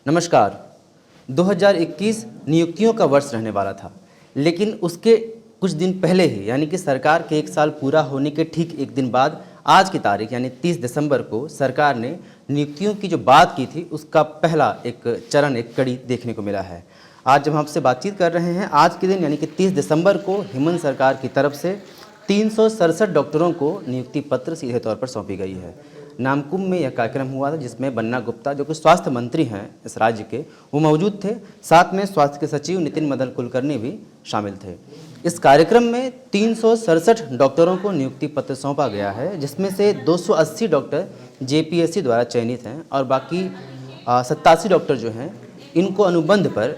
नमस्कार। 2021 नियुक्तियों का वर्ष रहने वाला था, लेकिन उसके कुछ दिन पहले ही यानी कि सरकार के एक साल पूरा होने के ठीक एक दिन बाद आज की तारीख यानी 30 दिसंबर को सरकार ने नियुक्तियों की जो बात की थी उसका पहला एक चरण, एक कड़ी देखने को मिला है। आज जब हम आपसे बातचीत कर रहे हैं, आज के दिन यानी कि 30 दिसंबर को हेमंत सरकार की तरफ से 367 डॉक्टरों को नियुक्ति पत्र सीधे तौर पर सौंपी गई है। नामकुम में यह कार्यक्रम हुआ था, जिसमें बन्ना गुप्ता जो कि स्वास्थ्य मंत्री हैं इस राज्य के, वो मौजूद थे। साथ में स्वास्थ्य के सचिव नितिन मदन कुलकर्णी भी शामिल थे। इस कार्यक्रम में 367 डॉक्टरों को नियुक्ति पत्र सौंपा गया है, जिसमें से 280 डॉक्टर जेपीएससी द्वारा चयनित हैं और बाकी 87 डॉक्टर जो हैं इनको अनुबंध पर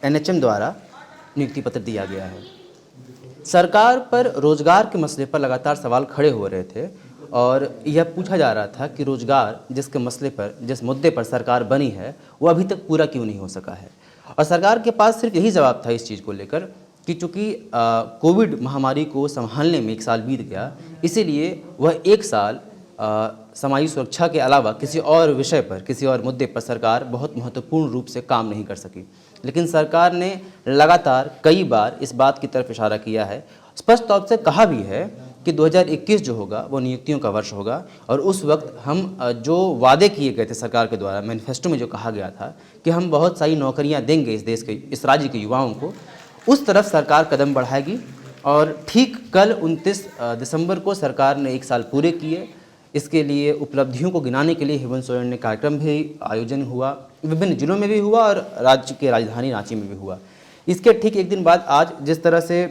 एनएचएम द्वारा नियुक्ति पत्र दिया गया है। सरकार पर रोजगार के मसले पर लगातार सवाल खड़े हो रहे थे और यह पूछा जा रहा था कि रोजगार जिसके मसले पर, जिस मुद्दे पर सरकार बनी है, वो अभी तक पूरा क्यों नहीं हो सका है। और सरकार के पास सिर्फ यही जवाब था इस चीज़ को लेकर कि चूँकि कोविड महामारी को संभालने में एक साल बीत गया, इसीलिए वह एक साल सामाजिक सुरक्षा के अलावा किसी और विषय पर, किसी और मुद्दे पर सरकार बहुत महत्वपूर्ण रूप से काम नहीं कर सकी। लेकिन सरकार ने लगातार कई बार इस बात की तरफ इशारा किया है, स्पष्ट तौर से कहा भी है कि 2021 जो होगा वो नियुक्तियों का वर्ष होगा और उस वक्त हम जो वादे किए गए थे सरकार के द्वारा, मैनिफेस्टो में जो कहा गया था कि हम बहुत सारी नौकरियां देंगे इस देश के, इस राज्य के युवाओं को, उस तरफ सरकार कदम बढ़ाएगी। और ठीक कल 29 दिसंबर को सरकार ने एक साल पूरे किए। इसके लिए उपलब्धियों को गिनाने के लिए हेमंत सोरेन ने कार्यक्रम भी आयोजन हुआ, विभिन्न जिलों में भी हुआ और राज्य के राजधानी रांची में भी हुआ। इसके ठीक एक दिन बाद आज जिस तरह से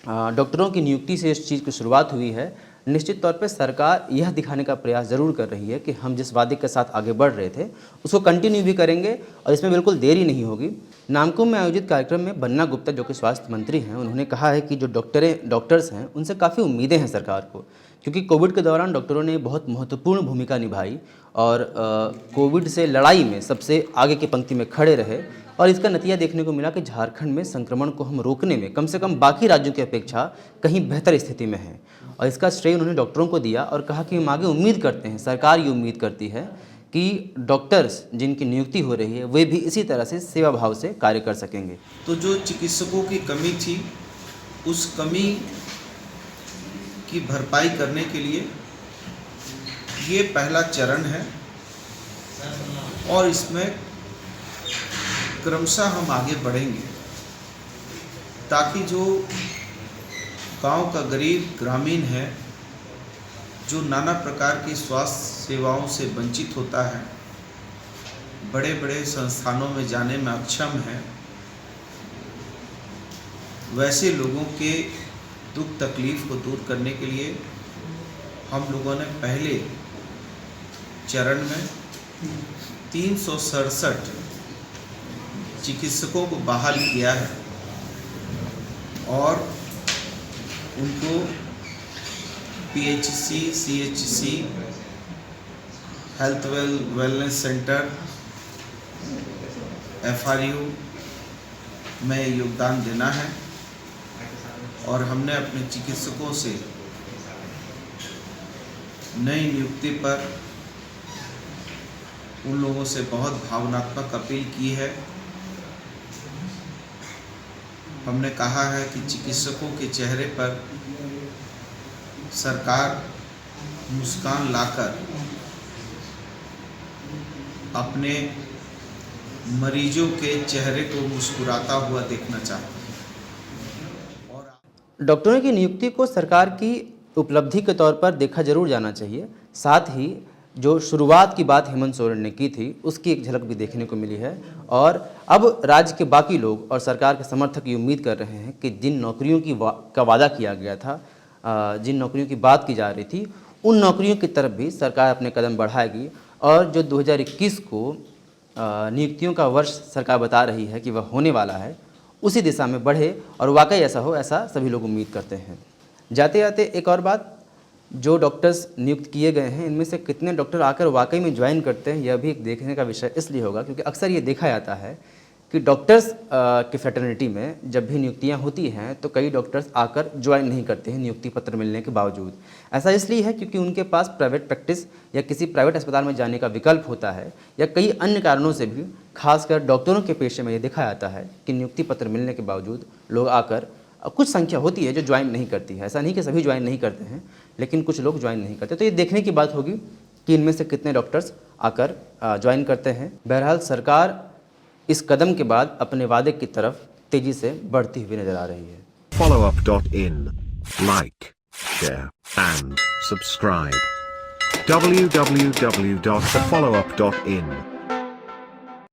डॉक्टरों की नियुक्ति से इस चीज़ की शुरुआत हुई है, निश्चित तौर पे सरकार यह दिखाने का प्रयास ज़रूर कर रही है कि हम जिस वादे के साथ आगे बढ़ रहे थे उसको कंटिन्यू भी करेंगे और इसमें बिल्कुल देरी नहीं होगी। नामकुम में आयोजित कार्यक्रम में बन्ना गुप्ता जो कि स्वास्थ्य मंत्री हैं, उन्होंने कहा है कि जो डॉक्टर्स हैं उनसे काफ़ी उम्मीदें हैं सरकार को, क्योंकि कोविड के दौरान डॉक्टरों ने बहुत महत्वपूर्ण भूमिका निभाई और कोविड से लड़ाई में सबसे आगे की पंक्ति में खड़े रहे। और इसका नतीजा देखने को मिला कि झारखंड में संक्रमण को हम रोकने में कम से कम बाकी राज्यों की अपेक्षा कहीं बेहतर स्थिति में है। और इसका श्रेय उन्होंने डॉक्टरों को दिया और कहा कि हम आगे उम्मीद करते हैं, सरकार ये उम्मीद करती है कि डॉक्टर्स जिनकी नियुक्ति हो रही है वे भी इसी तरह से सेवा भाव से कार्य कर सकेंगे। तो जो चिकित्सकों की कमी थी, उस कमी की भरपाई करने के लिए ये पहला चरण है और इसमें क्रमशः हम आगे बढ़ेंगे ताकि जो गांव का गरीब ग्रामीण है, जो नाना प्रकार की स्वास्थ्य सेवाओं से वंचित होता है, बड़े बड़े संस्थानों में जाने में अक्षम है, वैसे लोगों के दुख तकलीफ को दूर करने के लिए हम लोगों ने पहले चरण में 367 चिकित्सकों को बहाल किया है और उनको PHC, CHC, health wellness centre, FRU में योगदान देना है। और हमने अपने चिकित्सकों से नई नियुक्ति पर उन लोगों से बहुत भावनात्मक अपील की है। हमने कहा है कि चिकित्सकों के चेहरे पर सरकार मुस्कान लाकर अपने मरीजों के चेहरे को मुस्कुराता हुआ देखना चाहती है। और डॉक्टरों की नियुक्ति को सरकार की उपलब्धि के तौर पर देखा जरूर जाना चाहिए। साथ ही जो शुरुआत की बात हेमंत सोरेन ने की थी उसकी एक झलक भी देखने को मिली है। और अब राज्य के बाकी लोग और सरकार के समर्थक ये उम्मीद कर रहे हैं कि जिन नौकरियों का वादा किया गया था, जिन नौकरियों की बात की जा रही थी, उन नौकरियों की तरफ भी सरकार अपने कदम बढ़ाएगी और जो 2021 को नियुक्तियों का वर्ष सरकार बता रही है कि वह होने वाला है, उसी दिशा में बढ़े और वाकई ऐसा हो, ऐसा सभी लोग उम्मीद करते हैं। जाते जाते एक और बात, जो डॉक्टर्स नियुक्त किए गए हैं इनमें से कितने डॉक्टर आकर वाकई में ज्वाइन करते हैं, यह भी एक देखने का विषय इसलिए होगा क्योंकि अक्सर ये देखा जाता है कि डॉक्टर्स की फ्रेटर्निटी में जब भी नियुक्तियां होती हैं तो कई डॉक्टर्स आकर ज्वाइन नहीं करते हैं नियुक्ति पत्र मिलने के बावजूद। ऐसा इसलिए है क्योंकि उनके पास प्राइवेट प्रैक्टिस या किसी प्राइवेट अस्पताल में जाने का विकल्प होता है, या कई अन्य कारणों से भी, खासकर डॉक्टरों के पेशे में ये देखा जाता है कि नियुक्ति पत्र मिलने के बावजूद लोग आकर, कुछ संख्या होती है जो ज्वाइन नहीं करती है, ऐसा नहीं कि सभी ज्वाइन नहीं करते हैं, लेकिन कुछ लोग ज्वाइन नहीं करते। तो ये देखने की बात होगी कि इनमें से कितने डॉक्टर्स आकर ज्वाइन करते हैं। बहरहाल सरकार इस कदम के बाद अपने वादे की तरफ तेजी से बढ़ती हुई नजर आ रही है। Followup.in. Like, share, and subscribe. www.thefollowup.in